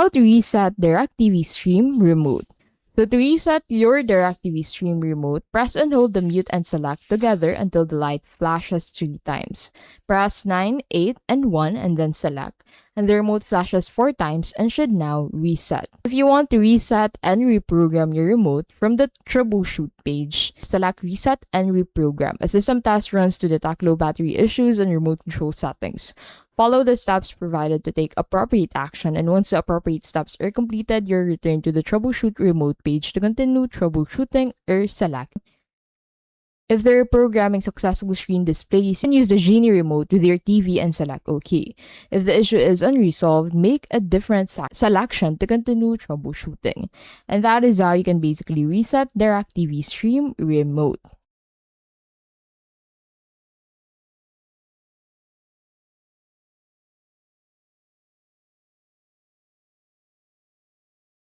How to reset Directv stream remote. So to reset your Directv stream remote, press and hold the mute and select together until the light flashes 3 times. Press 9, 8, and 1 and then select. And the remote flashes 4 times and should now reset. If you want to reset and reprogram your remote from the troubleshoot page, select reset and reprogram. A system test runs to detect low battery issues and remote control settings. Follow the steps provided to take appropriate action, and once the appropriate steps are completed, you're returned to the troubleshoot remote page to continue troubleshooting or select. If the reprogramming successful screen displays, you can use the Genie remote with your TV and select OK. If the issue is unresolved, make a different selection to continue troubleshooting. And that is how you can basically reset Directv stream remote.